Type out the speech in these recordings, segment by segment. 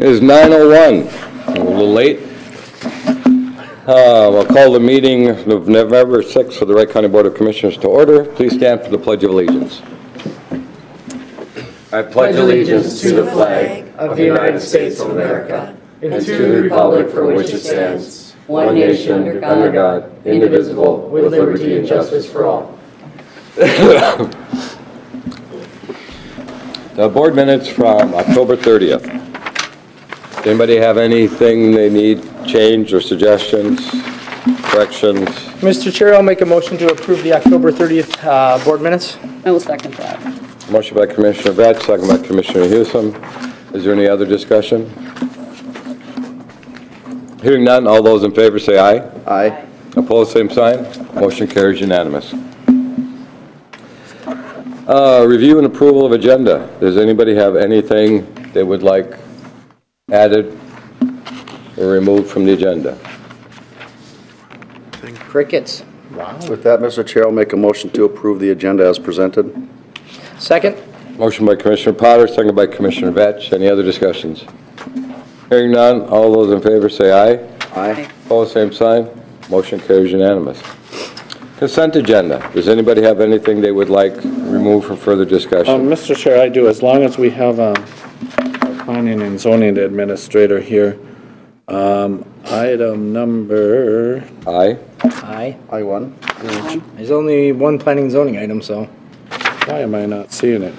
is 9:01. A little late. We'll call the meeting of November 6th for the Wright County Board of Commissioners to order. Please stand for the Pledge of Allegiance. I pledge allegiance to the flag of the United States of America and to the republic for which it stands, one nation, under God, indivisible, with liberty and justice for all. The board minutes from October 30th. Does anybody have anything they need changed or suggestions, corrections? Mr. Chair, I'll make a motion to approve the October 30th board minutes. I will second that. Motion by Commissioner Vetch, second by Commissioner Hewson. Is there any other discussion? Hearing none, all those in favor say aye. Aye. Opposed, same sign. Motion carries unanimous. Review and approval of agenda. Does anybody have anything they would like added or removed from the agenda? Crickets. Wow. With that, Mr. Chair, I'll make a motion to approve the agenda as presented. Second. Motion by Commissioner Potter, second by Commissioner Vetch. Any other discussions? Hearing none, all those in favor say aye. Aye. Opposed, same sign. Motion carries unanimous. Consent agenda. Does anybody have anything they would like removed for further discussion? Mr. Chair, I do. As long as we have a planning and zoning administrator here. Item number... Aye. Aye. Aye, one. There's only one planning and zoning item, so. Why am I not seeing it?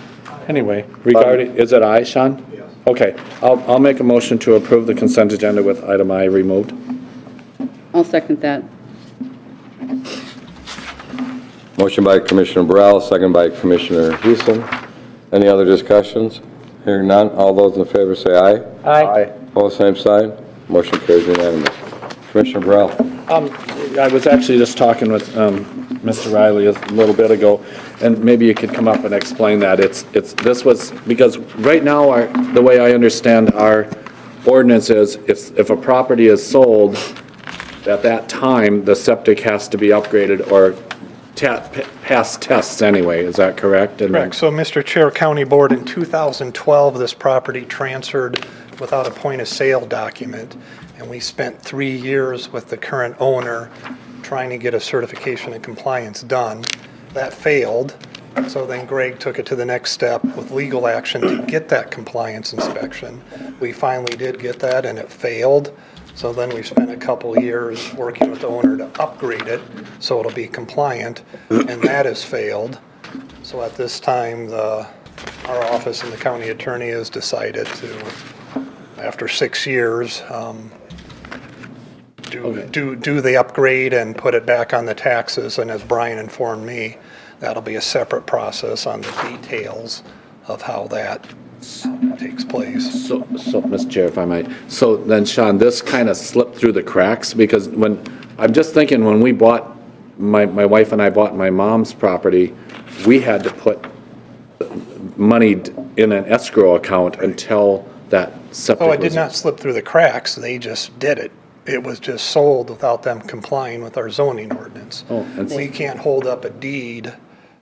Anyway, regarding, is it I, Sean? Yes. Okay, I'll make a motion to approve the consent agenda with item I removed. I'll second that. Motion by Commissioner Burrell, second by Commissioner Houston. Any other discussions? Hearing none, all those in favor say aye. Aye. Opposed, same sign. Motion carries unanimous. Commissioner Burrell. I was actually just talking with Mr. Riley a little bit ago, and maybe you could come up and explain that. This was because right now the way I understand our ordinance is if a property is sold, at that time the septic has to be upgraded or pass tests anyway. Is that correct? Correct. So, Mr. Chair, County Board, in 2012, this property transferred without a point of sale document, and we spent 3 years with the current owner trying to get a certification of compliance done. That failed, so then Greg took it to the next step with legal action to get that compliance inspection. We finally did get that, and it failed. So then we spent a couple years working with the owner to upgrade it so it'll be compliant, and that has failed. So at this time, our office and the county attorney has decided to, after 6 years, do the upgrade and put it back on the taxes. And as Brian informed me, that'll be a separate process on the details of how that takes place. So, Mr. Chair, if I might. So then, Sean, this kind of slipped through the cracks because I'm just thinking when we bought, my wife and I bought my mom's property, we had to put money in an escrow account until that septic Oh, it did not slip through the cracks. They just did it. It was just sold without them complying with our zoning ordinance. Oh, and we can't hold up a deed.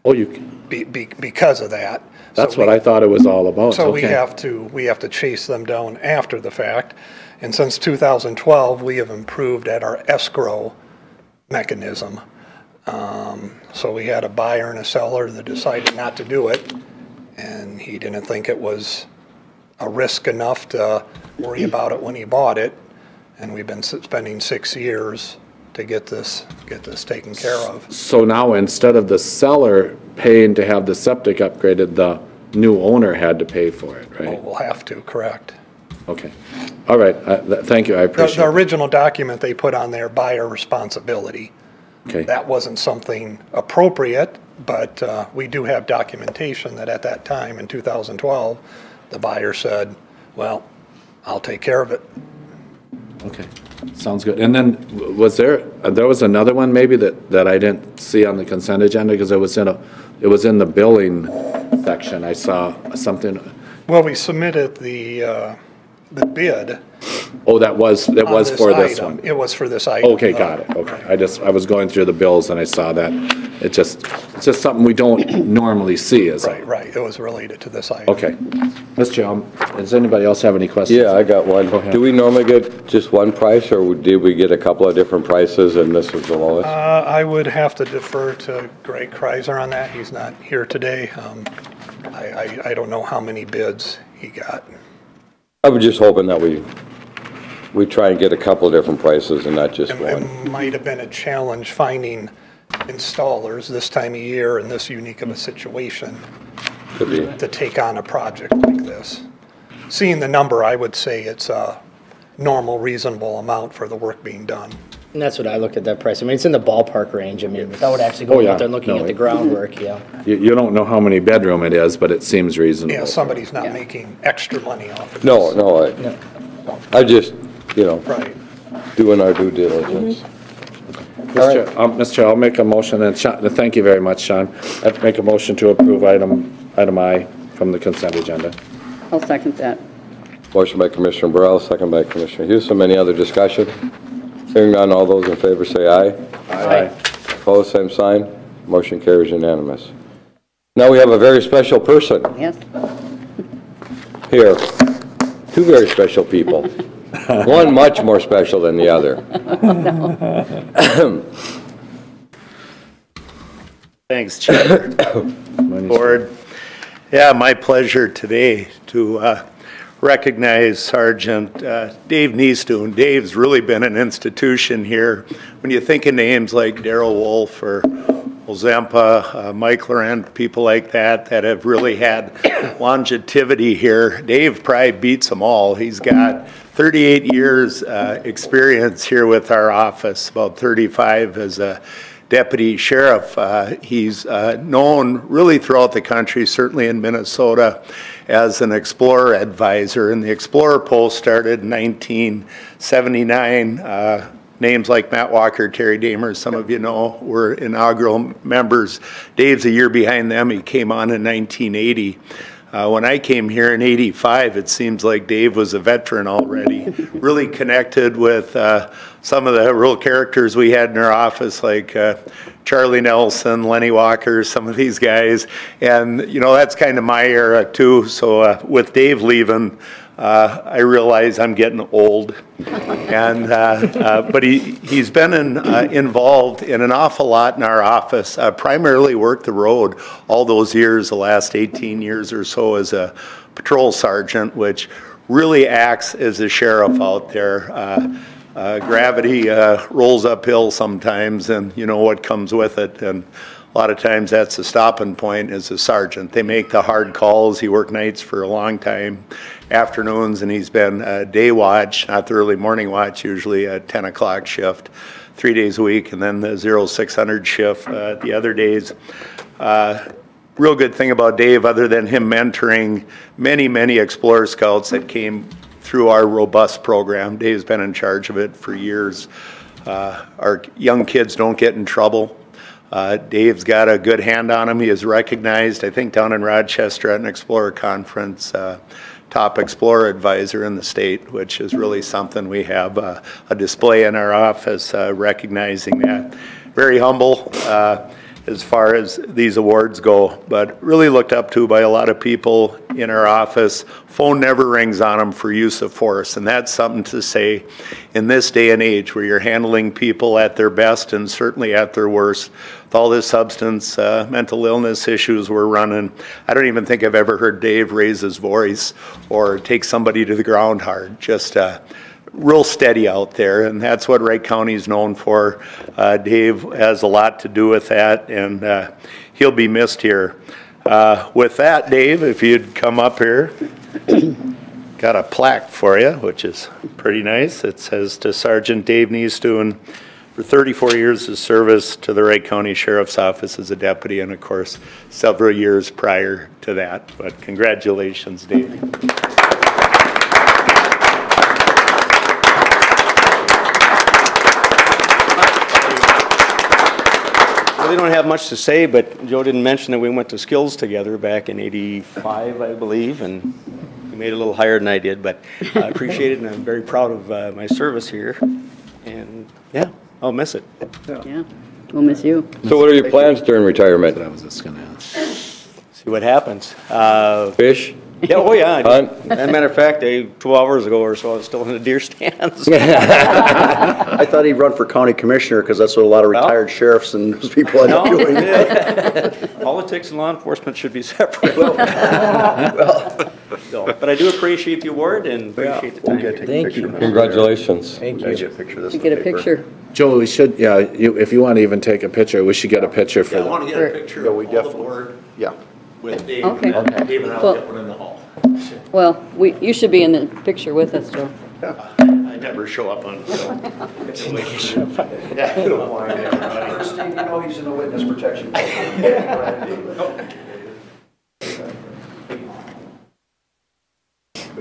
Oh, you can. Because of that. That's what I thought it was all about. So okay. we have to chase them down after the fact. And since 2012, we have improved at our escrow mechanism. So we had a buyer and a seller that decided not to do it, and he didn't think it was a risk enough to worry about it when he bought it. And we've been spending 6 years to get this taken care of. So now instead of the seller paying to have the septic upgraded, the new owner had to pay for it, right? Oh, we'll have to, correct. Okay. All right. Thank you. I appreciate the original document they put on there, buyer responsibility. Okay. That wasn't something appropriate, but we do have documentation that at that time in 2012, the buyer said, well, I'll take care of it. Okay, sounds good. And then was there was another one maybe that I didn't see on the consent agenda because it was in the billing section. I saw something. Well, we submitted the bid. Oh, that was for this one. It was for this item. Okay, got it. Okay, I was going through the bills and I saw that. It's just something we don't normally see, is it? Right. It was related to this item. Okay. Mr. Chair, does anybody else have any questions? Yeah, I got one. Go ahead. Do we normally get just one price, or did we get a couple of different prices and this was the lowest? I would have to defer to Greg Kreiser on that. He's not here today. I don't know how many bids he got. I was just hoping that we try and get a couple of different prices and not just one. It might have been a challenge finding installers this time of year in this unique of a situation Could be. to take on a project like this. Seeing the number, I would say it's a normal, reasonable amount for the work being done. And that's what I looked at that price. I mean, it's in the ballpark range. I mean, without actually going out there and looking at the groundwork, yeah. You don't know how many bedroom it is, but it seems reasonable. Yeah, somebody's not making extra money off of this. No, I just, Right. doing our due diligence. Mr. Chair, I'll make a motion, and thank you very much, Sean. I'd make a motion to approve item I from the consent agenda. I'll second that. Motion by Commissioner Burrell, second by Commissioner Houston. Any other discussion? Hearing none, all those in favor say aye. Aye. Opposed, same sign. Motion carries unanimous. Now we have a very special person Yes? here. Two very special people. One much more special than the other. Thanks, Chair. Board. Yeah, my pleasure today to recognize Sergeant Dave Neestuen. Dave's really been an institution here. When you think of names like Darrell Wolf or Ozempa, Mike Laurent, people like that have really had longevity here. Dave probably beats them all. He's got 38 years experience here with our office, about 35 as a deputy sheriff. He's known really throughout the country, certainly in Minnesota, as an Explorer advisor. And the Explorer post started in 1979. Names like Matt Walker, Terry Damer, some of you know, were inaugural members. Dave's a year behind them. He came on in 1980. When I came here in '85, it seems like Dave was a veteran already. Really connected with some of the real characters we had in our office, like Charlie Nelson, Lenny Walker, some of these guys. And, that's kind of my era too. So with Dave leaving, I realize I'm getting old. And, but he's been involved in an awful lot in our office, primarily worked the road all those years, the last 18 years or so as a patrol sergeant, which really acts as a sheriff out there. Gravity rolls uphill sometimes, and you know what comes with it. And a lot of times that's the stopping point as a sergeant. They make the hard calls. He worked nights for a long time, afternoons, and he's been day watch, not the early morning watch, usually a 10 o'clock shift, 3 days a week, and then the 0600 shift the other days. Real good thing about Dave, other than him mentoring many Explorer Scouts that came through our robust program. Dave's been in charge of it for years. Our young kids don't get in trouble. Dave's got a good hand on him. He is recognized, I think, down in Rochester at an Explorer conference, top Explorer advisor in the state, which is really something. We have a display in our office recognizing that. Very humble as far as these awards go, but really looked up to by a lot of people in our office. Phone never rings on him for use of force, and that's something to say in this day and age where you're handling people at their best and certainly at their worst. With all this substance, mental illness issues we're running, I don't even think I've ever heard Dave raise his voice or take somebody to the ground hard. Just real steady out there, and that's what Wright County is known for. Dave has a lot to do with that, and he'll be missed here. With that, Dave, if you'd come up here. Got a plaque for you, which is pretty nice. It says to Sergeant Dave Neestuen for 34 years of service to the Wright County Sheriff's Office as a deputy, and of course several years prior to that. But congratulations, Dave. We don't have much to say, but Joe didn't mention that we went to skills together back in '85, I believe, and he made it a little higher than I did, but I appreciate it, and I'm very proud of my service here, and yeah, I'll miss it. Yeah, we'll miss you. So what are your plans during retirement? I was just going to ask. See what happens. Fish? Yeah, oh yeah. Hunt. As a matter of fact, 2 hours ago or so, I was still in the deer stands. I thought he'd run for county commissioner because that's what a lot of retired sheriffs and those people end up No, doing. politics and law enforcement should be separate. No, but I do appreciate the award and appreciate the time. Thank you. Congratulations. Thank Get you. a picture of this We in the get a paper. picture. Joe, we should, yeah, if you want to even take a picture, we should get a picture for I them. want to get a picture Yeah, of we all the definitely- board Yeah. with Dave. Okay. And then Dave and I'll Well- get one in the hall. Well, you should be in the picture with us, Joe. I never show up on, so. Yeah, you don't mind everybody. First thing you know, he's in a witness protection. There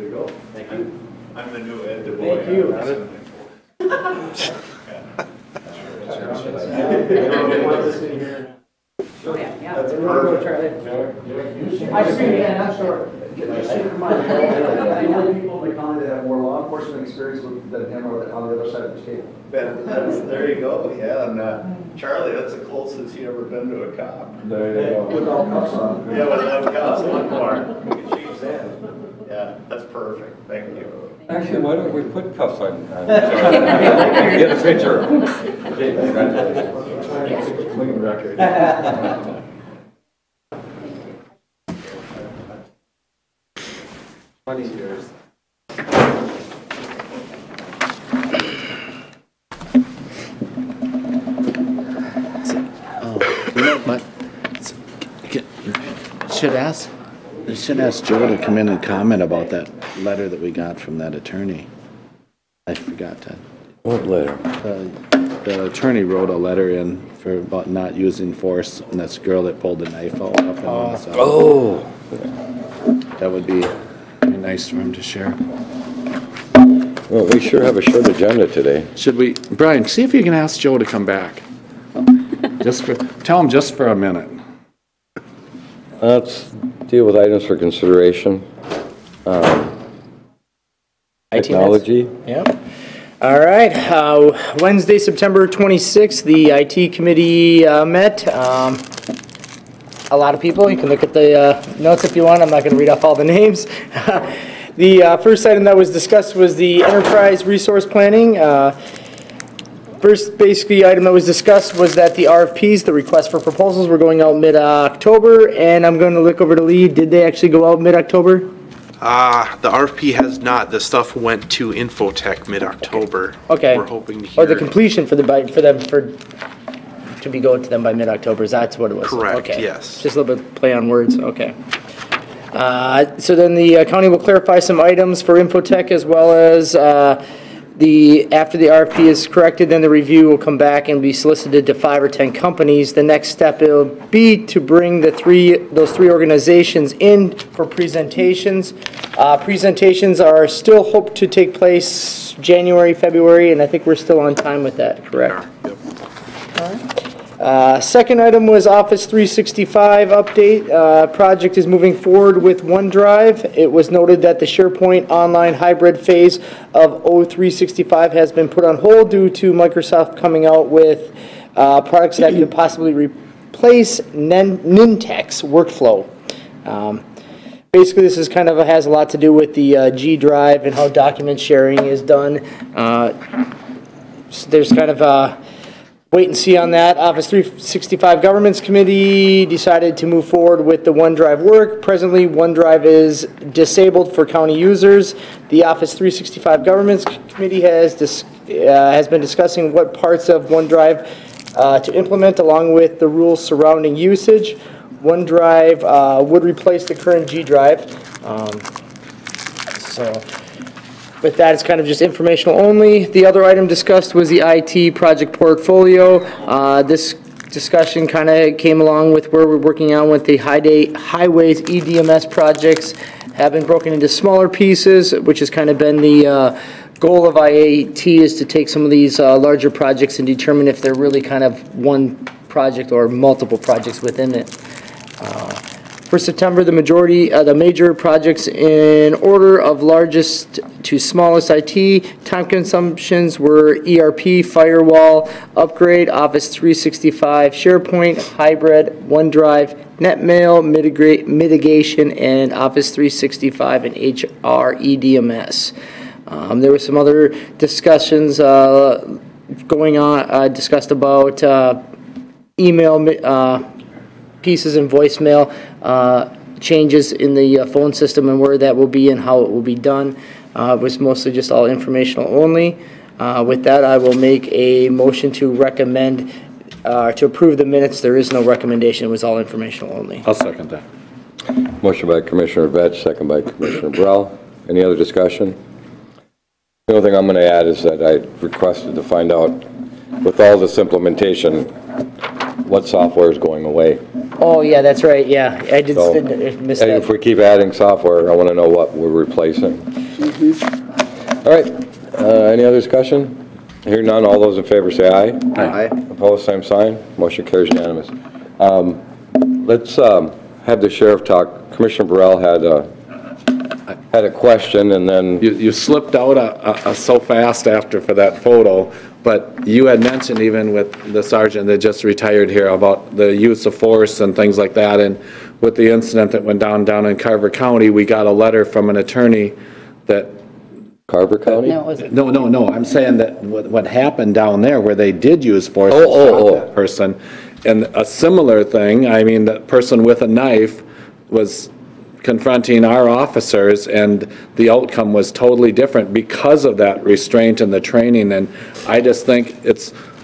you go. Thank you. I'm the new Ed DeBoer. Thank you. People in the county that have more law enforcement experience than him are on the other side of the table. There you go, yeah, and Charlie, that's the closest he ever been to a cop. There you go. Without cuffs on. Yeah, without cops, one more. We can change that. Yeah, that's perfect, thank you. Actually, why don't we put cuffs on? Get a picture. Okay, congratulations. Clean record. 20 years. Should ask Joe to come in and comment about that letter that we got from that attorney. I forgot that. What letter? The attorney wrote a letter in for about not using force, and this girl that pulled the knife out up in him, so Oh. that would be nice for him to share. Well, we sure have a short agenda today. Should we, Brian, see if you can ask Joe to come back. Tell him just for a minute. Let's deal with items for consideration. Technology. Yep. All right, Wednesday, September 26th, the IT committee met. A lot of people, you can look at the notes if you want, I'm not going to read off all the names. The first item that was discussed was the enterprise resource planning. First, basically, item that was discussed was that the RFPs, the request for proposals, were going out mid-October, and I'm going to look over to Lee. Did they actually go out mid-October? The RFP has not. The stuff went to Infotech mid-October. Okay. We're hoping to hear. Or the completion for to be going to them by mid-October, that's what it was? Correct, Okay. yes. Just a little bit play on words, okay. So then the county will clarify some items for Infotech as well as after the RFP is corrected, then the review will come back and be solicited to 5 or 10 companies. The next step will be to bring those three organizations in for presentations. Presentations are still hoped to take place January, February, and I think we're still on time with that, correct? Yep. Second item was Office 365 update. Project is moving forward with OneDrive. It was noted that the SharePoint Online hybrid phase of O365 has been put on hold due to Microsoft coming out with products that could possibly replace Nintex workflow. Basically, this is kind of has a lot to do with the G Drive and how document sharing is done. So there's kind of wait and see on that. Office 365 Governments Committee decided to move forward with the OneDrive work. Presently, OneDrive is disabled for county users. The Office 365 Governments Committee has been discussing what parts of OneDrive to implement along with the rules surrounding usage. OneDrive would replace the current G Drive. With that, it's kind of just informational only. The other item discussed was the IT project portfolio. This discussion kind of came along with where we're working on with the highways EDMS projects have been broken into smaller pieces, which has kind of been the goal of IAT is to take some of these larger projects and determine if they're really kind of one project or multiple projects within it. For September, the major projects in order of largest to smallest IT time consumptions were ERP, firewall, upgrade, Office 365, SharePoint, hybrid, OneDrive, NetMail, mitigation, and Office 365 and HR EDMS. There were some other discussions going on, discussed about email pieces and voicemail, changes in the phone system and where that will be and how it will be done. It was mostly just all informational only. With that, I will make a motion to recommend, to approve the minutes. There is no recommendation. It was all informational only. I'll second that. Motion by Commissioner Vetch, second by Commissioner Burrell. Any other discussion? The only thing I'm going to add is that I requested to find out, with all this implementation, what software is going away. Oh, yeah, that's right. Yeah, I did So, miss and that. if we keep adding software, I want to know what we're replacing. All right, any other discussion? Hearing none, all those in favor say aye. Aye. Opposed, same sign. Motion carries unanimous. Let's have the sheriff talk. Commissioner Burrell had a question, and then You slipped out so fast after for that photo, but you had mentioned even with the sergeant that just retired here about the use of force and things like that, and with the incident that went down in Carver County, we got a letter from an attorney that... Carver County? No, it wasn't. No, I'm saying that what happened down there where they did use force to stop that person, and a similar thing, I mean, that person with a knife was confronting our officers, and the outcome was totally different because of that restraint and the training. And I just think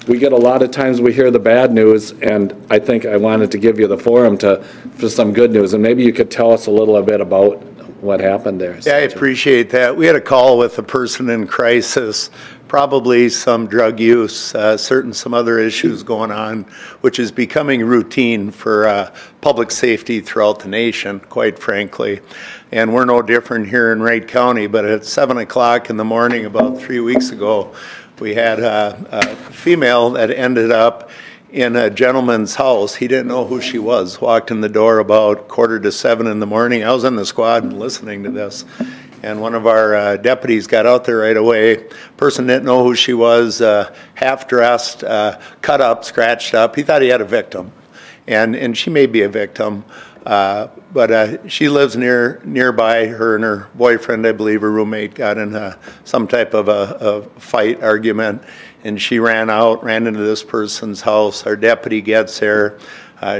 we get a lot of times we hear the bad news, and I think I wanted to give you the forum for some good news, and maybe you could tell us a little bit about what happened there. Yeah, I appreciate that. We had a call with a person in crisis, probably some drug use, some other issues going on, which is becoming routine for public safety throughout the nation, quite frankly. And we're no different here in Wright County, but at 7 o'clock in the morning about 3 weeks ago, we had a female that ended up in a gentleman's house. He didn't know who she was. Walked in the door about 6:45 in the morning. I was in the squad and listening to this. And one of our deputies got out there right away. Person didn't know who she was, half-dressed, cut up, scratched up. He thought he had a victim. And she may be a victim. But she lives nearby. Her and her boyfriend, I believe, her roommate, got in some type of a fight, argument, and she ran into this person's house. Our deputy gets there.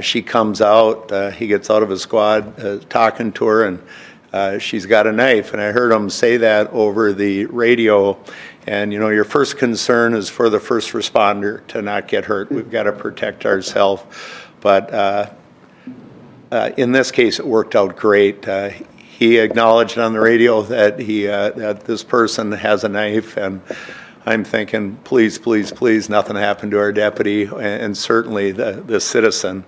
She comes out. He gets out of his squad, talking to her, and she's got a knife. And I heard him say that over the radio. And, you know, your first concern is for the first responder to not get hurt. We've got to protect ourselves. But in this case, it worked out great. He acknowledged on the radio that that this person has a knife, and I'm thinking, please, please, please, nothing happened to our deputy, and certainly the citizen.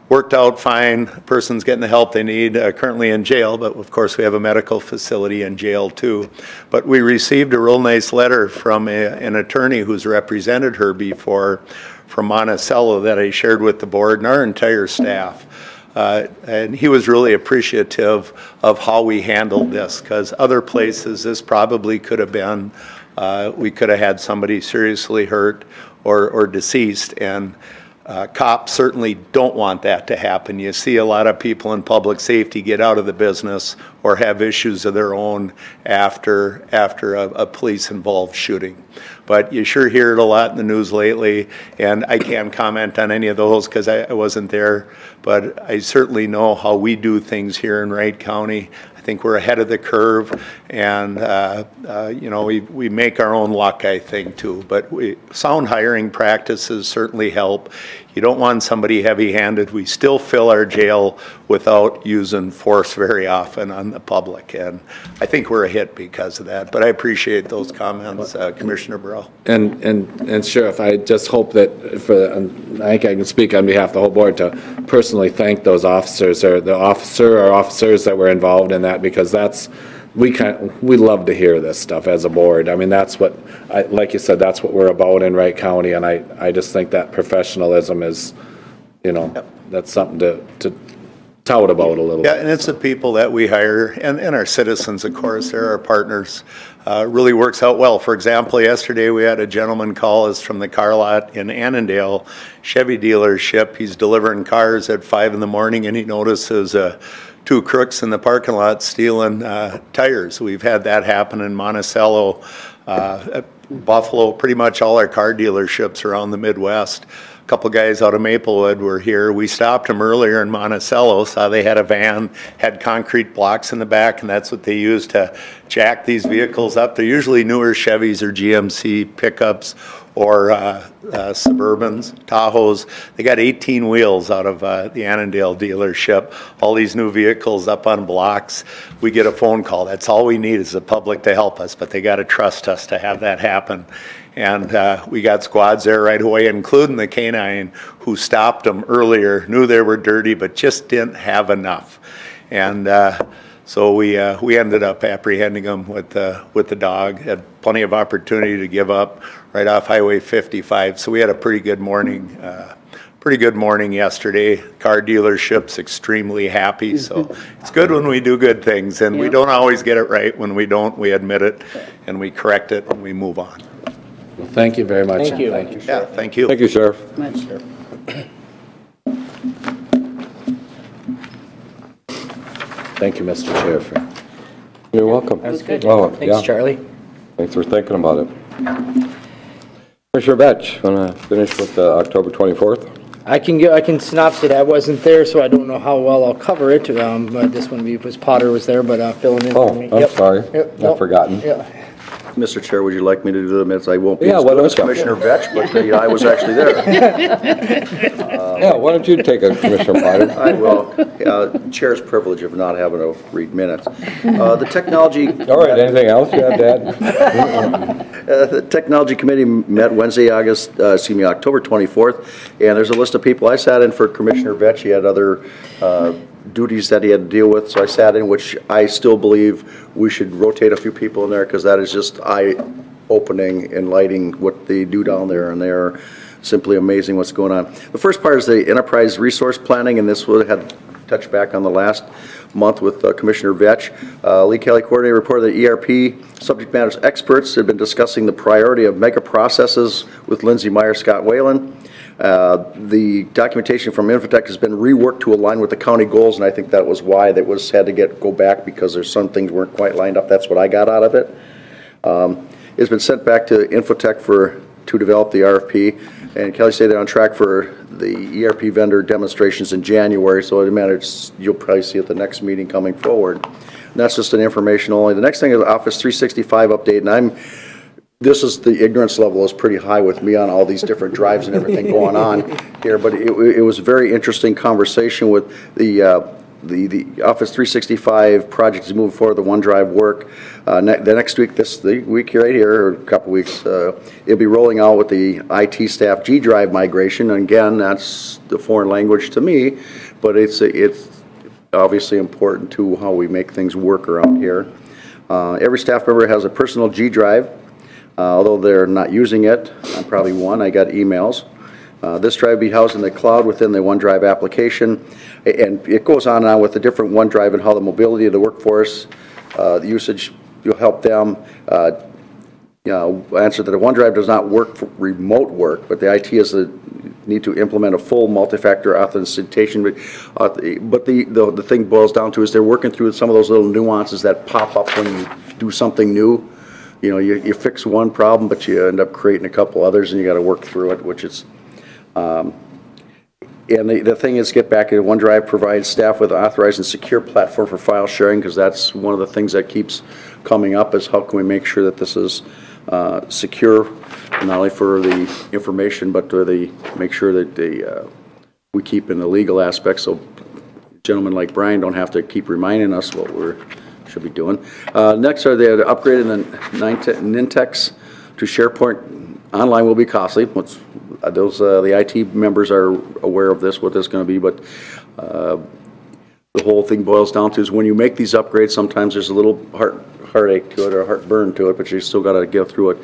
Worked out fine. Person's getting the help they need, currently in jail, but of course we have a medical facility in jail too. But we received a real nice letter from an attorney who's represented her before, from Monticello, that I shared with the board and our entire staff. And he was really appreciative of how we handled this, because other places this probably could have been, we could have had somebody seriously hurt or deceased, and cops certainly don't want that to happen. You see a lot of people in public safety get out of the business or have issues of their own after a police-involved shooting. But you sure hear it a lot in the news lately, and I can't comment on any of those because I wasn't there, but I certainly know how we do things here in Wright County. I think we're ahead of the curve, and you know, we make our own luck, I think, too. But sound hiring practices certainly help. You don't want somebody heavy-handed. We still fill our jail without using force very often on the public, and I think we're a hit because of that. But I appreciate those comments, Commissioner Burrell. And Sheriff, I just hope that I think I can speak on behalf of the whole board to personally thank those officers or the officer or officers that were involved in that, because we love to hear this stuff as a board. I mean, that's what, like you said, that's what we're about in Wright County, and I just think that professionalism is, you know, that's something to tout about a little Yeah, bit. and it's the people that we hire and our citizens, of course, they're our partners. Really works out well. For example, yesterday we had a gentleman call us from the car lot in Annandale Chevy dealership. He's delivering cars at 5 in the morning and he notices two crooks in the parking lot stealing tires. We've had that happen in Monticello, Buffalo, pretty much all our car dealerships around the Midwest. A couple guys out of Maplewood were here. We stopped them earlier in Monticello, saw they had a van, had concrete blocks in the back, and that's what they use to jack these vehicles up. They're usually newer Chevys or GMC pickups or Suburbans, Tahoes. They got 18 wheels out of the Annandale dealership. All these new vehicles up on blocks. We get a phone call. That's all we need is the public to help us, but they got to trust us to have that happen. And we got squads there right away, including the canine who stopped them earlier, knew they were dirty, but just didn't have enough. And so we ended up apprehending them with the dog. Had plenty of opportunity to give up right off Highway 55. So we had a pretty good morning yesterday. Car dealership's extremely happy. So it's good when we do good things, and we don't always get it right. When we don't, we admit it, and we correct it, and we move on. Well, thank you very much. Thank you. Yeah, thank you. Thank you, Sheriff. Much. Thank you, Mr. Chair. You're welcome. That was good. Oh, Thanks, yeah. Charlie. Thanks for thinking about it. Commissioner Vetch, want to finish with October 24th? I can synopsis it. I wasn't there, so I don't know how well I'll cover it. But this one was Potter was there, but filling in for me. Oh, I'm sorry. Yep. I've forgotten. Yeah. Mr. Chair, would you like me to do the minutes? I won't be Yeah, as why good as don't you? Commissioner Vetch, but I was actually there. Yeah, why don't you take it, Commissioner Potter? I will. Chair's privilege of not having to read minutes. The technology. All right, anything else you have to add? The Technology Committee met Wednesday, October 24th, and there's a list of people. I sat in for Commissioner Vetch. He had other duties that he had to deal with, so I sat in, which I still believe we should rotate a few people in there because that is just eye-opening, enlightening what they do down there, and they're simply amazing what's going on. The first part is the enterprise resource planning, and this would have touched back on the last month with Commissioner Vetch. Lee Kelly coordinator reported that ERP subject matter experts had been discussing the priority of mega processes with Lindsay Meyer, Scott Whalen. The documentation from Infotech has been reworked to align with the county goals, and I think that was why that had to go back because there's some things weren't quite lined up. That's what I got out of it. It's been sent back to Infotech to develop the RFP, and Kelly said they're on track for the ERP vendor demonstrations in January, so it matters. You'll probably see at the next meeting coming forward. And that's just an information only. The next thing is Office 365 update, and this is the ignorance level is pretty high with me on all these different drives and everything going on here, but it was a very interesting conversation with the Office 365 project is moving forward, the OneDrive work. The next week, the week right here, or a couple weeks, it'll be rolling out with the IT staff G Drive migration. And again, that's the foreign language to me, but it's obviously important to how we make things work around here. Every staff member has a personal G Drive. Although they're not using it, I'm probably one, I got emails. This drive will be housed in the cloud within the OneDrive application. And it goes on and on with the different OneDrive and how the mobility of the workforce, the usage, will help them answer that a OneDrive does not work for remote work, but the IT need to implement a full multi-factor authentication. But the thing boils down to is they're working through some of those little nuances that pop up when you do something new. You know, you fix one problem, but you end up creating a couple others, and you got to work through it, which is, and the thing is, get back to OneDrive provides staff with an authorized and secure platform for file sharing, because that's one of the things that keeps coming up is how can we make sure that this is secure, not only for the information, but to make sure that we keep in the legal aspect, so gentlemen like Brian don't have to keep reminding us what we're should be doing. Next are the upgrading the Nintex to SharePoint Online will be costly. The IT members are aware of this, what this is going to be, but the whole thing boils down to is when you make these upgrades, sometimes there's a little heartache to it or heartburn to it, but you still got to get through it.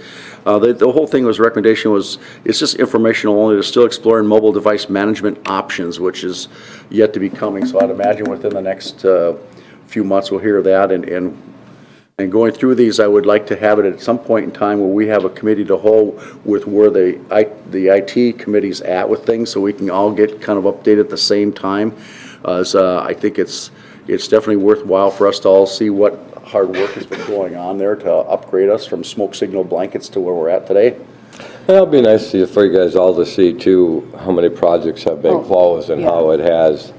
The whole thing was recommendation was, it's just informational only. They're still exploring mobile device management options, which is yet to be coming. So I'd imagine within the next few months we'll hear that. And going through these, I would like to have it at some point in time where we have a committee to whole with where the IT committee's at with things, so we can all get kind of updated at the same time. So I think it's definitely worthwhile for us to all see what hard work has been going on there to upgrade us from smoke signal blankets to where we're at today. It'll be nice for you guys all to see too how many projects have been closed and how it has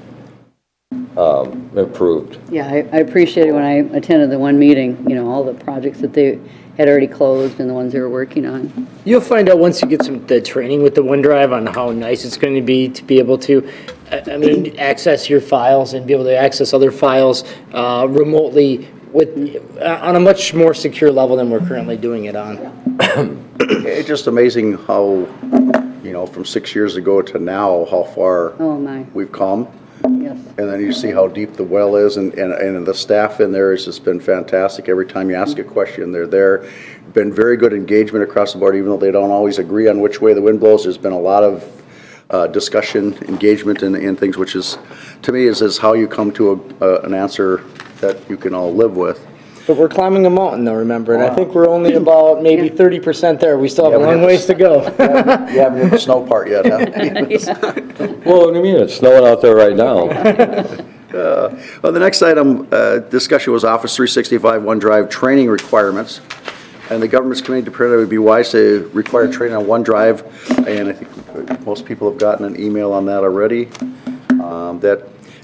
improved. Yeah, I appreciated when I attended the one meeting, you know, all the projects that they had already closed and the ones they were working on. You'll find out once you get the training with the OneDrive on how nice it's going to be able to, I mean, access your files and be able to access other files remotely on a much more secure level than we're currently doing it on. It's just amazing how, you know, from 6 years ago to now, how far we've come. Yes. And then you see how deep the well is, and the staff in there has just been fantastic. Every time you ask a question, they're there. Been very good engagement across the board, even though they don't always agree on which way the wind blows. There's been a lot of discussion, engagement, and things, which is, to me, is how you come to an answer that you can all live with. But we're climbing a mountain though, remember, and I think we're only about maybe 30% there. We still have a long ways to go. You haven't hit the snow part yet, huh? Well, what do you mean? It's snowing out there right now. Well, the next item discussion was Office 365 OneDrive training requirements. And the government's committee determined it would be wise to require training on OneDrive. And I think most people have gotten an email on that already.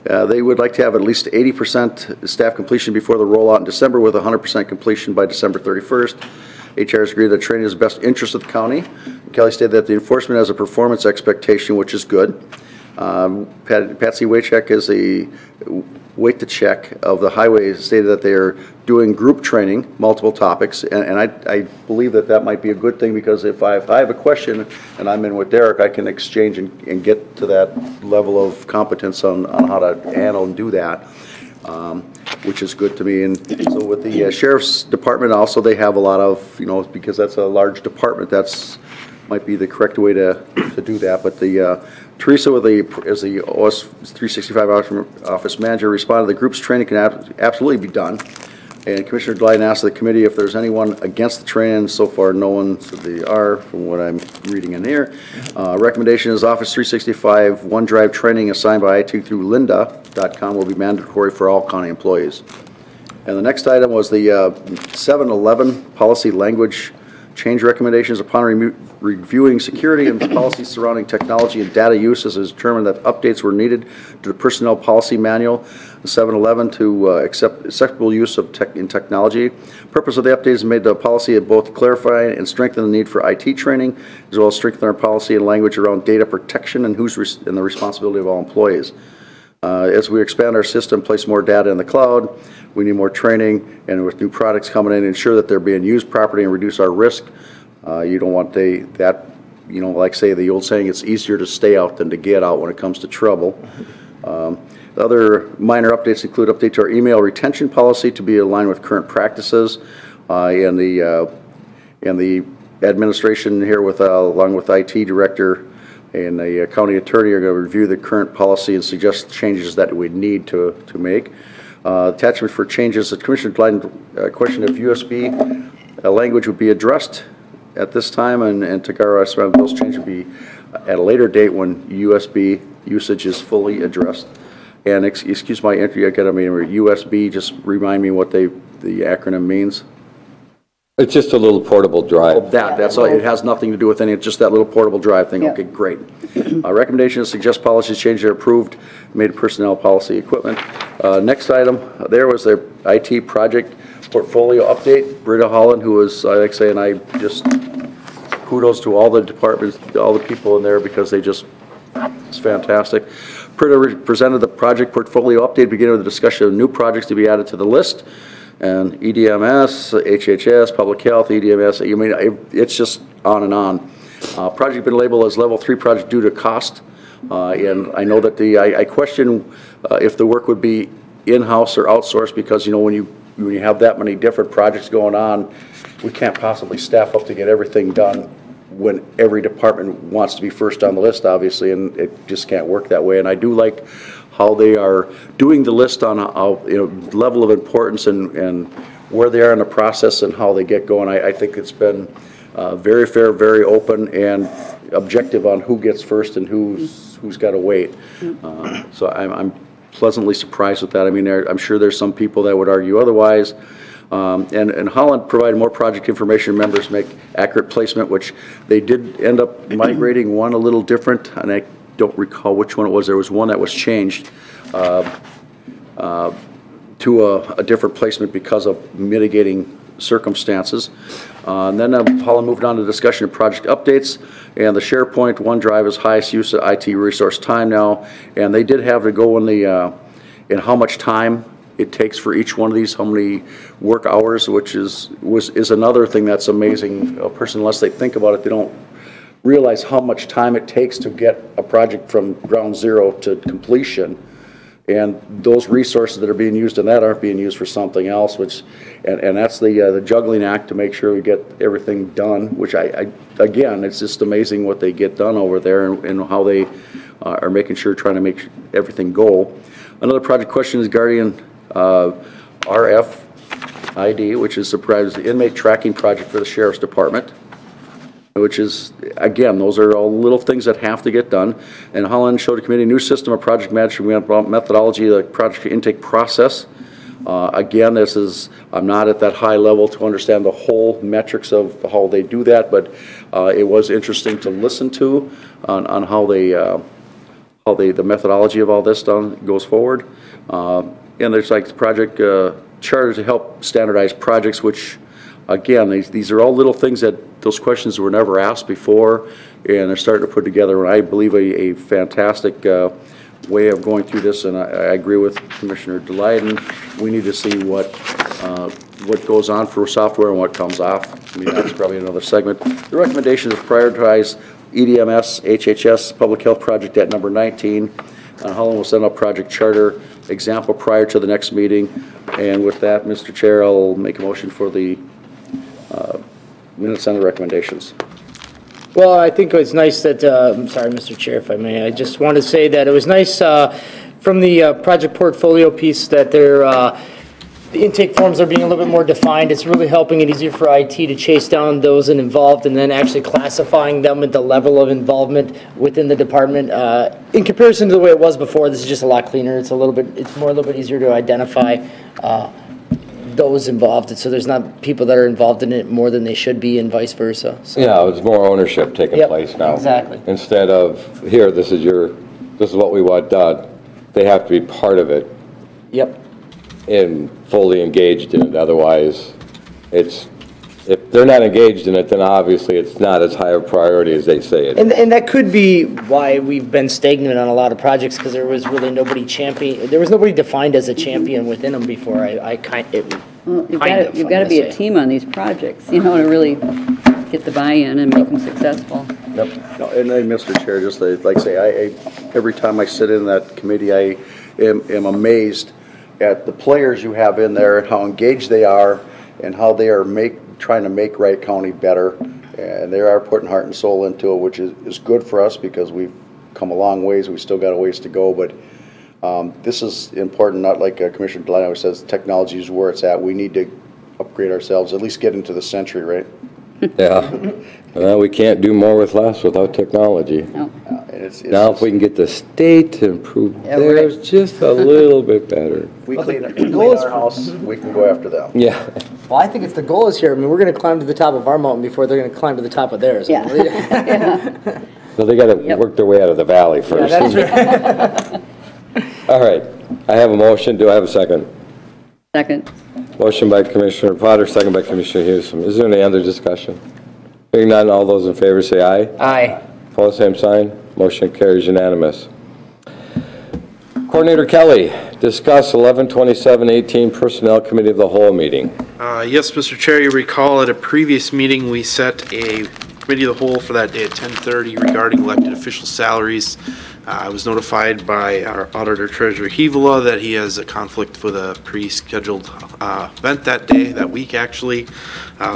They would like to have at least 80% staff completion before the rollout in December, with 100% completion by December 31st. HR has agreed that training is the best interest of the county. Kelly stated that the enforcement has a performance expectation, which is good. Patsy Waycheck is the wait to check of the highway, stated that they are doing group training, multiple topics, and I believe that might be a good thing, because if I have a question and I'm in with Derek, I can exchange and get to that level of competence on how to handle and do that, which is good to me. And so with the Sheriff's Department also, they have a lot of, you know, because that's a large department, might be the correct way to do that. But the Teresa as the OS 365 office manager responded, the group's training can absolutely be done. And Commissioner Glyden asked the committee if there's anyone against the training. So far, no one said they are, from what I'm reading in here. Recommendation is Office 365 OneDrive training assigned by IT through lynda.com will be mandatory for all county employees. And the next item was the 7-11 policy language change recommendations. Upon reviewing security and policies surrounding technology and data use, it is determined that updates were needed to the personnel policy manual 7-11 to accept acceptable use of technology. Purpose of the update is made the policy of both clarify and strengthen the need for IT training, as well as strengthen our policy and language around data protection and and the responsibility of all employees. As we expand our system, place more data in the cloud, we need more training, and with new products coming in, ensure that they're being used properly and reduce our risk. You don't want that, you know, like say the old saying, it's easier to stay out than to get out when it comes to trouble. The other minor updates include update to our email retention policy to be aligned with current practices, and the administration here along with IT director and the county attorney are going to review the current policy and suggest changes that we need to make. Attachment for changes, the Commissioner Glyden questioned if USB language would be addressed at this time, and Tagara estimated those changes would be at a later date when USB usage is fully addressed. And excuse my entry, I got to mean USB, just remind me what the acronym means. It's just a little portable drive. That's all. It has nothing to do with any. It's just that little portable drive thing. Yeah. Okay, great. Recommendation is suggest policies change are approved, made personnel policy equipment. Next item there was their IT project portfolio update. Britta Holland, who was, like I say, and I just kudos to all the departments, all the people in there, because they just, it's fantastic. Britta presented the project portfolio update, beginning with the discussion of new projects to be added to the list. And EDMS, HHS, Public Health, EDMS, I mean, it's just on and on. Project been labeled as level 3 project due to cost. And I know that I question if the work would be in-house or outsourced, because, you know, when you when you have that many different projects going on, we can't possibly staff up to get everything done when every department wants to be first on the list, obviously, and it just can't work that way. And I do like how they are doing the list on how, level of importance and where they are in the process and how they get going. I think it's been very fair, very open, and objective on who gets first and who's got to wait. So I'm pleasantly surprised with that. I mean, I'm sure there's some people that would argue otherwise. And Holland provided more project information. Members make accurate placement, which they did end up migrating one a little different, and I don't recall which one it was. There was one that was changed to a different placement because of mitigating circumstances. And then Holland moved on to discussion of project updates, and the SharePoint OneDrive is highest use of IT resource time now, and they did have to go in the in how much time it takes for each one of these, how many work hours, which is another thing that's amazing. A person, unless they think about it, they don't realize how much time it takes to get a project from ground zero to completion. And those resources that are being used in that aren't being used for something else, which, and that's the juggling act to make sure we get everything done, which again, it's just amazing what they get done over there and how they are making sure, trying to make everything go. Another project question is Guardian RFID, which is the inmate tracking project for the Sheriff's Department, which is, again, those are all little things that have to get done. And Holland showed a committee a new system of project management methodology, the project intake process. Again, I'm not at that high level to understand the whole metrics of how they do that, but it was interesting to listen to on how the methodology of all this goes forward. And there's like the project charter to help standardize projects, which, again, these are all little things that those questions were never asked before, and they're starting to put together, and I believe a fantastic way of going through this, and I agree with Commissioner Delyden. We need to see what goes on for software and what comes off. I mean, that's probably another segment. The recommendation is prioritize EDMS, HHS, Public Health Project at number 19. Holland will send out project charter example prior to the next meeting. And with that, Mr. Chair, I'll make a motion for the minutes and the recommendations. Well, I think it's nice that, I'm sorry, Mr. Chair, if I may, I just want to say that it was nice from the project portfolio piece that the intake forms are being a little bit more defined. It's really helping it easier for IT to chase down those involved and then actually classifying them at the level of involvement within the department. In comparison to the way it was before, this is just a lot cleaner. It's a little bit easier to identify those involved, so there's not people that are involved in it more than they should be, and vice versa. So. Yeah, there's more ownership taking place now. Exactly. Instead of, here, this is what we want done. They have to be part of it. Yep. And fully engaged in it. Otherwise, if they're not engaged in it, then obviously it's not as high a priority as they say it. And that could be why we've been stagnant on a lot of projects, because there was really nobody defined as a champion within them before. You've got to be a team on these projects, to really get the buy-in and make them successful. Yep. No, and then, Mr. Chair, just like I say, every time I sit in that committee, I am amazed at the players you have in there and how engaged they are and how they are trying to make Wright County better. And they are putting heart and soul into it, which is good for us because we've come a long ways. We've still got a ways to go, but this is important, not like Commissioner Delaney always says, technology is where it's at. We need to upgrade ourselves, at least get into the century, right? Yeah. Well, we can't do more with less without technology. No. Now, if we can get the state to improve theirs just a little bit better. We clean our house, we can go after them. Yeah. Well, I think it's the goal is here. I mean, we're going to climb to the top of our mountain before they're going to climb to the top of theirs. Yeah. So they got to work their way out of the valley first. Yeah, that's right. All right. I have a motion. Do I have a second? Second. Motion by Commissioner Potter, second by Commissioner Hughes. Is there any other discussion? Hearing none, all those in favor say aye. Aye. Opposed, same sign. Motion carries unanimous. Coordinator Kelly, discuss 11/27/18 Personnel Committee of the Whole meeting. Yes, Mr. Chair, you recall at a previous meeting, we set a committee of the whole for that day at 10:30 regarding elected official salaries. I was notified by our Auditor Treasurer Hevola that he has a conflict with a pre-scheduled event that week actually.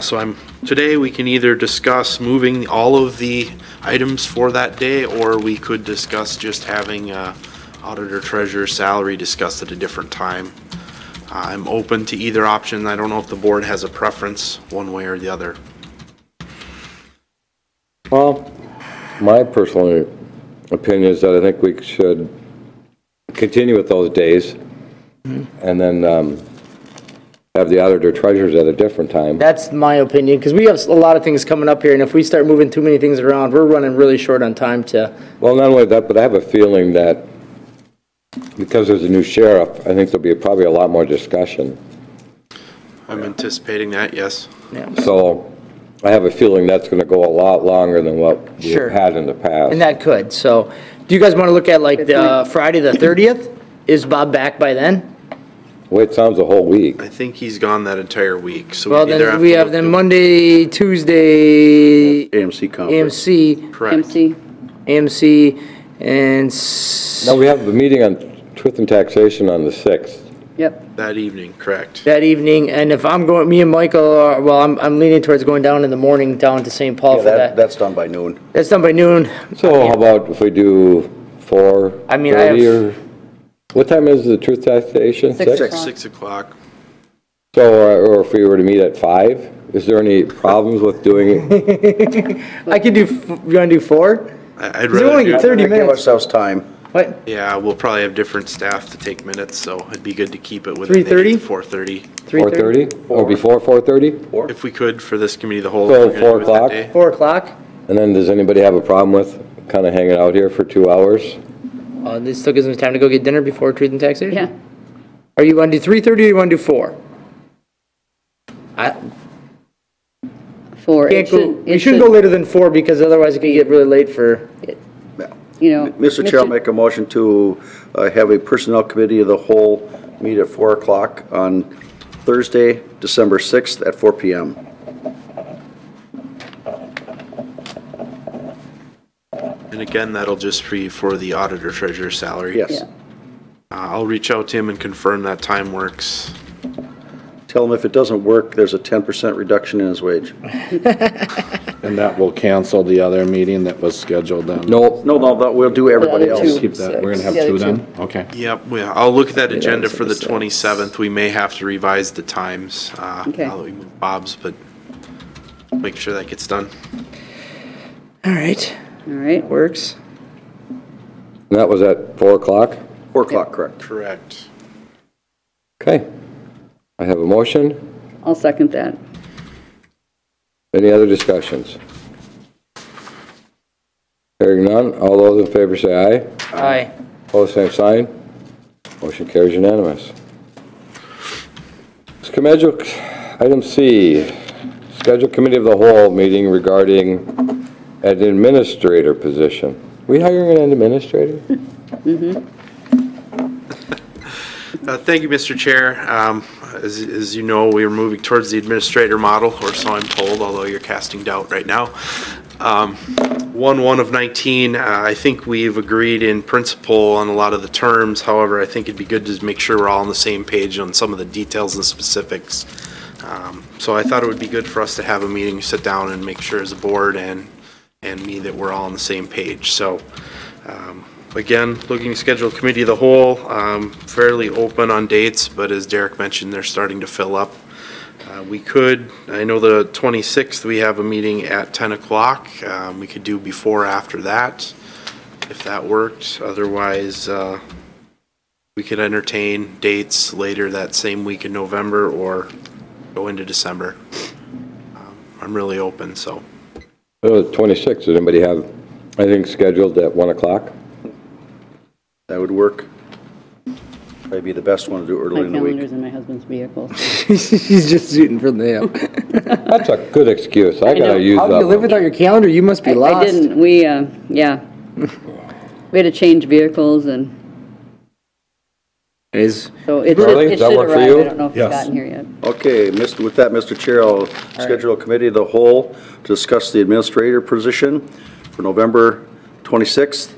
So today we can either discuss moving all of the items for that day, or we could discuss just having Auditor Treasurer salary discussed at a different time. I'm open to either option. I don't know if the board has a preference one way or the other. Well, my personal opinion is that I think we should continue with those days and then have the auditor treasurers at a different time. That's my opinion, because we have a lot of things coming up here, and if we start moving too many things around, we're running really short on time to. Well, not only that, but I have a feeling that because there's a new sheriff, I think there'll be probably a lot more discussion. I'm anticipating that, yes. Yeah. So I have a feeling that's going to go a lot longer than what we've Sure. had in the past. And that could, so, do you guys want to look at like the Friday the 30th? Is Bob back by then? Well, it sounds a whole week. I think he's gone that entire week, so Well, we'd either then have we to have look then to- Monday, Tuesday, AMC conference. AMC, Correct. AMC, and Now, we have the meeting on truth and taxation on the 6th. Yep. That evening, correct. that evening, and if I'm going, me and Michael are, well, I'm leaning towards going down in the morning, down to St. Paul Yeah, for that. that's done by noon. That's done by noon. So how about if we do 4:30 I mean, I or, what time is the truth taxation? 6 6? 6 o'clock. So, or if we were to meet at 5, is there any problems with doing it? I could do, you wanna do 4? I'd Because it only rather get do, 30 Give minutes. ourselves time. What? yeah, we'll probably have different staff to take minutes, so it'd be good to keep it within 3:30? 4:30. 4:30? Or before 4:30? If we could, for this committee of the whole. So if we're gonna 4 do it that o'clock? day. 4 o'clock? And then does anybody have a problem with kind of hanging out here for 2 hours? This still gives me time to go get dinner before truth and taxation? Yeah. Are you wanna do 3:30 or you wanna do 4? I 4. can't go, we shouldn't go later than 4 because otherwise it can get really late for, You know. Mr. Chair, I'll make a motion to have a personnel committee of the whole meet at 4 o'clock on Thursday, December 6th at 4 PM. And again, that'll just be for the auditor treasurer salary. Yes. Yeah. I'll reach out to him and confirm that time works. Tell him if it doesn't work, there's a 10% reduction in his wage. And that will cancel the other meeting that was scheduled then? Nope. No, we'll do everybody The other else. two. Keep that, we're gonna have The other 2 two. then? Okay. Yep, I'll look at that agenda so for the the 27th. We may have to revise the times, Okay. now that we move Bob's, but make sure that gets done. all right, All right. works. And that was at 4 o'clock? 4 o'clock, correct. Correct. Okay. I have a motion. I'll second that. Any other discussions? Hearing none, all those in favor say aye. Aye. Opposed, same sign. Motion carries unanimous. Schedule, item C, schedule committee of the whole meeting regarding an administrator position. We hiring an administrator? Thank you, Mr. Chair. As you know, we are moving towards the administrator model, or so I'm told, although you're casting doubt right now. 1/1 of 19, I think we've agreed in principle on a lot of the terms. However, I think it'd be good to make sure we're all on the same page on some of the details and specifics. So I thought it would be good for us to have a meeting, sit down and make sure as a board and me that we're all on the same page. So again, looking to schedule a committee of the whole, fairly open on dates, but as Derek mentioned, they're starting to fill up. We could, I know the 26th, we have a meeting at 10 o'clock. We could do before or after that, if that worked. Otherwise, we could entertain dates later that same week in November or go into December. I'm really open, so. Oh, 26th, does anybody have anything scheduled at 1 o'clock? That would work. Probably be the best one to do early My in the week. calendar's in my husband's vehicle. He's just shooting from the hip. That's a good excuse. I know. gotta use How do you live that. without your calendar? You must be I lost. didn't, we, yeah. We had to change vehicles and Is so it Charlie, should, does it that should work for arrive. you? I don't know if it's Yes. gotten here yet. Okay, with that, Mr. Chair, I'll schedule a committee of the whole to discuss the administrator position for November 26th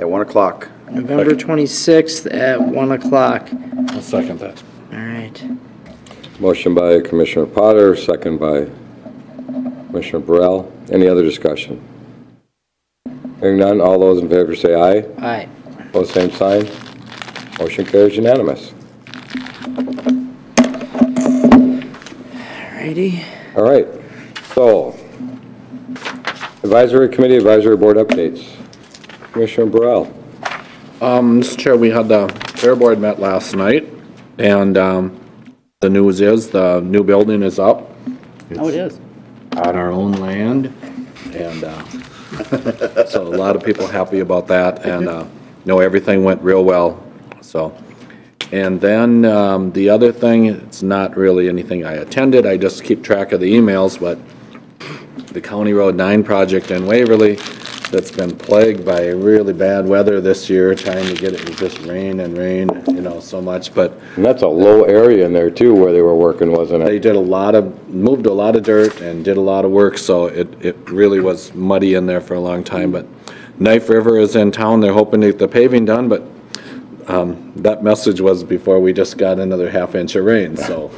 at 1 o'clock. November 26th at 1 o'clock. I'll second that. All right. Motion by Commissioner Potter, second by Commissioner Burrell. Any other discussion? Hearing none, all those in favor say aye. Aye. Opposed, same sign. Motion carries unanimous. Alrighty. All right, so, Advisory Committee, Advisory Board updates. Commissioner Burrell. Mr. Chair, we had the Fair Board met last night, and the news is the new building is up. Oh, it is. On our own land, and so a lot of people happy about that, and everything went real well, so. And then the other thing, it's not really anything I attended, I just keep track of the emails, but the County Road 9 project in Waverly that's been plagued by really bad weather this year, trying to get it, was just rain and rain, so much, but And that's a low area in there too where they were working, wasn't they it? did moved a lot of dirt and did a lot of work, so it really was muddy in there for a long time, but Knife River is in town, they're hoping to get the paving done, but that message was before we just got another half-inch of rain, so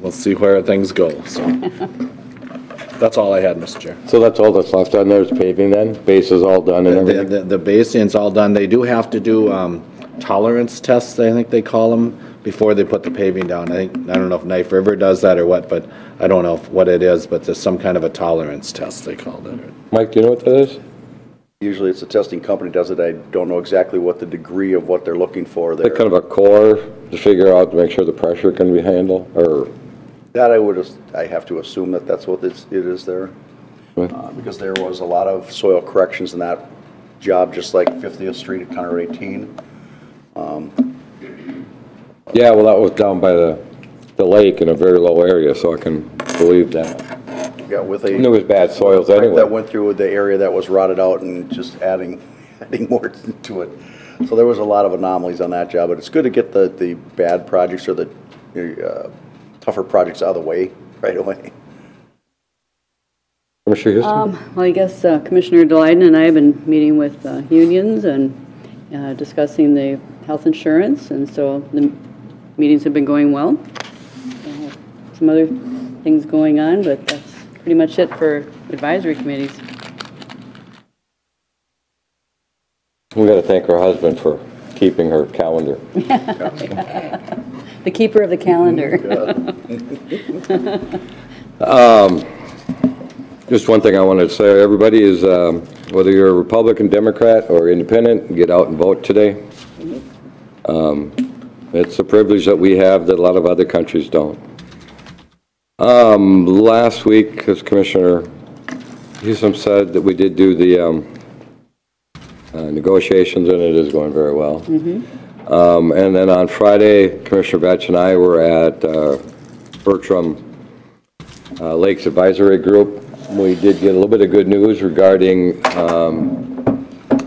we'll see where things go, so. That's all I had, Mr. Chair. So that's all that's left on there is paving then? Base is all done and everything? The basing's all done. They do have to do tolerance tests, I think they call them, before they put the paving down. I don't know if Knife River does that or what, but I don't know what it is, but there's some kind of a tolerance test, they called it. Mike, do you know what that is? Usually it's a testing company does it. I don't know exactly what the degree of what they're looking for there. Like kind of a core to figure out, to make sure the pressure can be handled, or? That I have to assume that that's what it is there. Because there was a lot of soil corrections in that job, just like 50th Street at County Road 18. Yeah, well, that was down by the lake in a very low area, so I can believe that. Yeah, with And there was bad soils anyway. that went through the area that was rotted out and just adding more to it. So there was a lot of anomalies on that job, but it's good to get the bad projects or the tougher projects out of the way right away. Commissioner Houston? Well, I guess Commissioner Delyden and I have been meeting with unions and discussing the health insurance, and so the meetings have been going well. Some other things going on, but that's pretty much it for advisory committees. We got to thank her husband for keeping her calendar. The keeper of the calendar. Just one thing I wanted to say, everybody is, whether you're a Republican, Democrat, or Independent, get out and vote today. It's a privilege that we have that a lot of other countries don't. Last week, as Commissioner Houston said, that we did do the negotiations, and it is going very well. And then on Friday, Commissioner Vetch and I were at Bertram Lakes Advisory Group. We did get a little bit of good news regarding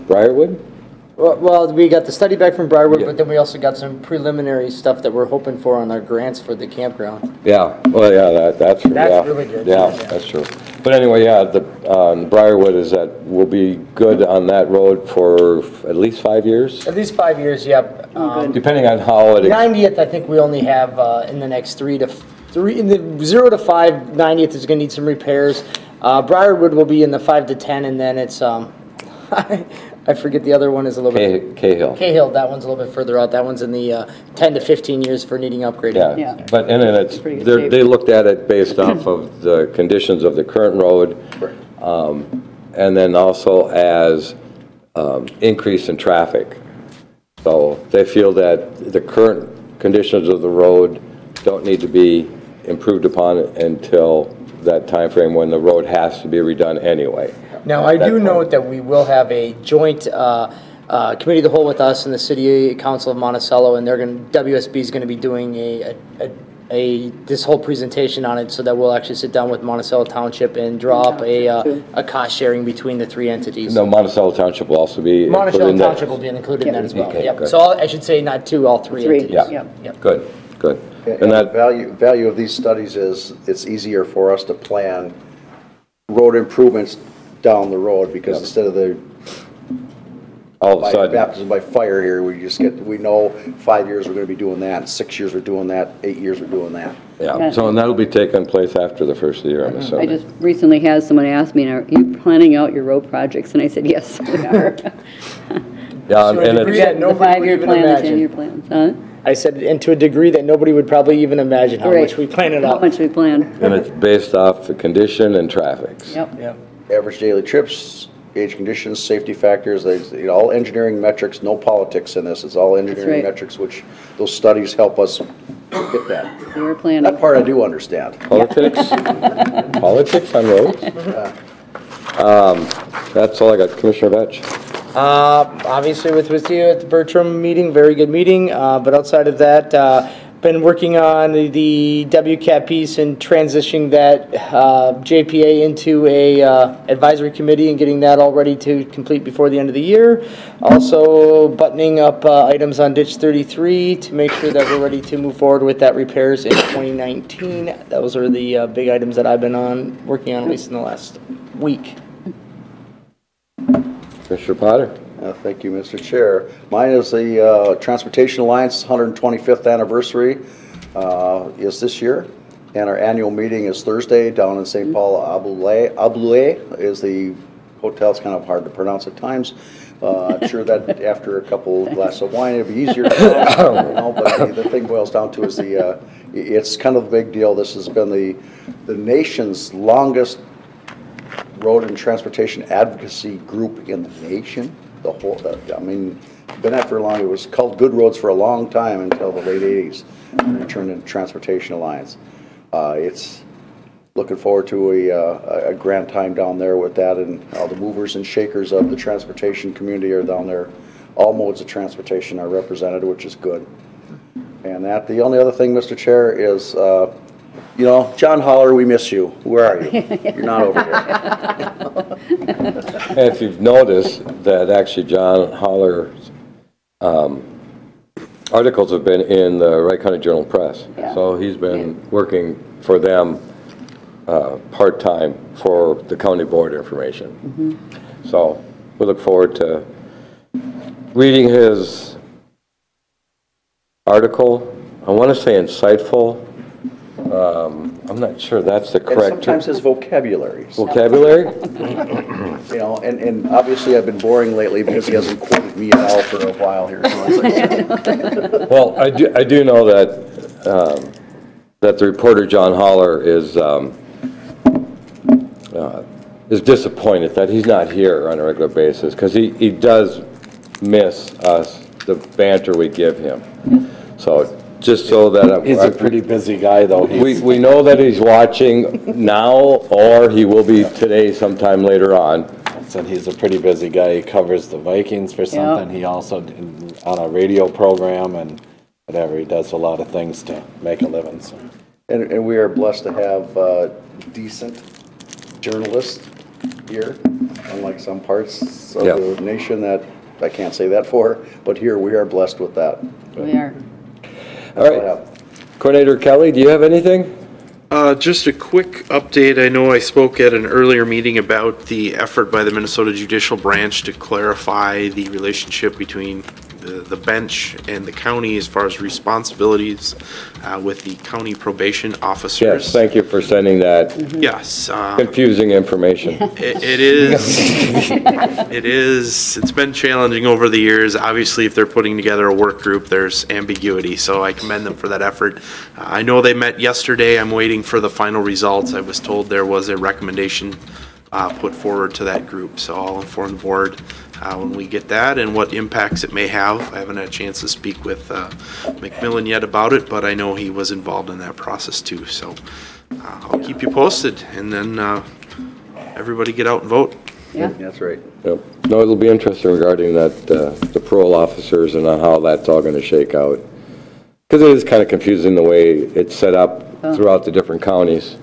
Briarwood. Well, we got the study back from Briarwood, Yeah. but then we also got some preliminary stuff that we're hoping for on our grants for the campground. Yeah, well, yeah, that's true. That's yeah. really good. Yeah, Yeah. that's true. But anyway, yeah, the Briarwood is that we'll be good on that road for at least 5 years, At least 5 years, yep. depending on how it. 90th, I think we only have in the next in the 0 to 5, 90th is going to need some repairs. Briarwood will be in the 5 to 10, and then it's I forget the other one is a little bit. Cahill. Cahill, that one's a little bit further out. That one's in the 10 to 15 years for needing upgrading. Yeah, Yeah. but and then it's Pretty good shape. they looked at it based off of the conditions of the current road, and then also as increase in traffic. So they feel that the current conditions of the road don't need to be improved upon until that time frame when the road has to be redone anyway. Now, I do note that we will have a joint committee of the whole with us and the City Council of Monticello, and WSB is going to be doing this whole presentation on it, so that we'll actually sit down with Monticello Township and draw up a cost sharing between the three entities. No, Monticello Township will also be included Monticello in that. Township will be included in that as well. Okay, Yep. good. So I should say not two, all three entities. Yeah. Yep. Good. And that value of these studies is it's easier for us to plan road improvements down the road, because instead of All of a by sudden. baptism by fire here. We know 5 years we're going to be doing that, 6 years we're doing that, 8 years we're doing that. Yeah, so and that'll be taking place after the first of the year, I'm I assuming. just recently had someone ask me, are you planning out your road projects? And I said, yes, we are. Yeah, and degree it's, that The nobody would 5-year even plan, the imagine. 10-year plans, huh? I said, and to a degree that nobody would probably even imagine how Right. much we plan it How out. much we plan. and it's based off the condition and traffics. Yep. Yep. Average daily trips, age conditions, safety factors, all engineering metrics, no politics in this. It's all engineering right. metrics, which those studies help us get that. We were planning. That part I do understand. Politics? Politics on roads? That's all I got. Commissioner Vetch? Obviously with you at the Bertram meeting, very good meeting, but outside of that, been working on the WCAP piece and transitioning that JPA into a advisory committee and getting that all ready to complete before the end of the year. Also buttoning up items on ditch 33 to make sure that we're ready to move forward with that repairs in 2019. Those are the big items that I've been working on at least in the last week. Commissioner Potter? Thank you, Mr. Chair. Mine is the Transportation Alliance 125th anniversary is this year, and our annual meeting is Thursday down in St. Paul. Aboulé is the hotel. It's kind of hard to pronounce at times. I'm sure that after a couple glasses of wine, it'd be easier to pronounce, you know, but the thing boils down to is it's kind of a big deal. This has been the nation's longest road and transportation advocacy group in the nation. Been at for a long. It was called Good Roads for a long time until the late '80s, and it turned into Transportation Alliance. It's looking forward to a grand time down there with that, and all the movers and shakers of the transportation community are down there. All modes of transportation are represented, which is good. And the only other thing, Mr. Chair, is John Holler, we miss you. Where are you? You're not over here. And if you've noticed that actually John Holler's articles have been in the Wright County Journal-Press. Yeah. So he's been working for them part-time for the county board information. So we look forward to reading his article. I want to say insightful. I'm not sure that's the And correct sometimes his vocabulary. vocabulary. And obviously I've been boring lately because he hasn't quoted me at all for a while here. So it's like, Well, I do know that that the reporter John Holler is disappointed that he's not here on a regular basis because he does miss us, the banter we give him. So just so that He's a pretty busy guy, though. we know that he's watching now, or he will be today sometime later on. Said he's a pretty busy guy. He covers the Vikings for something. He also on a radio program and whatever. He does a lot of things to make a living. So. and we are blessed to have decent journalists here, unlike some parts of the nation that I can't say that for, but here we are blessed with that. We are. All right. Coordinator Kelly, do you have anything? Just a quick update. I know I spoke at an earlier meeting about the effort by the Minnesota Judicial Branch to clarify the relationship between the bench and the county as far as responsibilities with the county probation officers. Yes, thank you for sending that Yes. confusing information. It is. It is. It's been challenging over the years. Obviously, if they're putting together a work group, there's ambiguity. So I commend them for that effort. I know they met yesterday. I'm waiting for the final results. I was told there was a recommendation put forward to that group. So I'll inform the board when we get that and what impacts it may have. I haven't had a chance to speak with McMillan yet about it, but I know he was involved in that process too. So I'll keep you posted, and then everybody get out and vote. Yeah. That's right. Yep. No, it'll be interesting regarding that, the parole officers and how that's all going to shake out. Because it is kind of confusing the way it's set up throughout the different counties.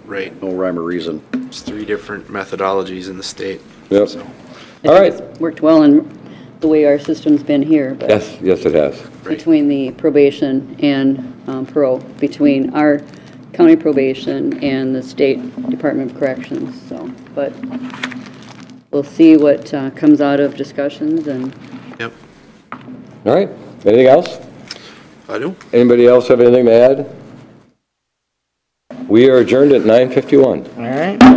Right. No rhyme or reason. There's 3 different methodologies in the state. Yep. So, I All think right. it's worked well in the way our system's been here, but Yes, it has. between the probation and parole, between our county probation and the State Department of Corrections, so, but we'll see what comes out of discussions and Yep, All right, anything else? I do. Anybody else have anything to add? We are adjourned at 9:51. All right.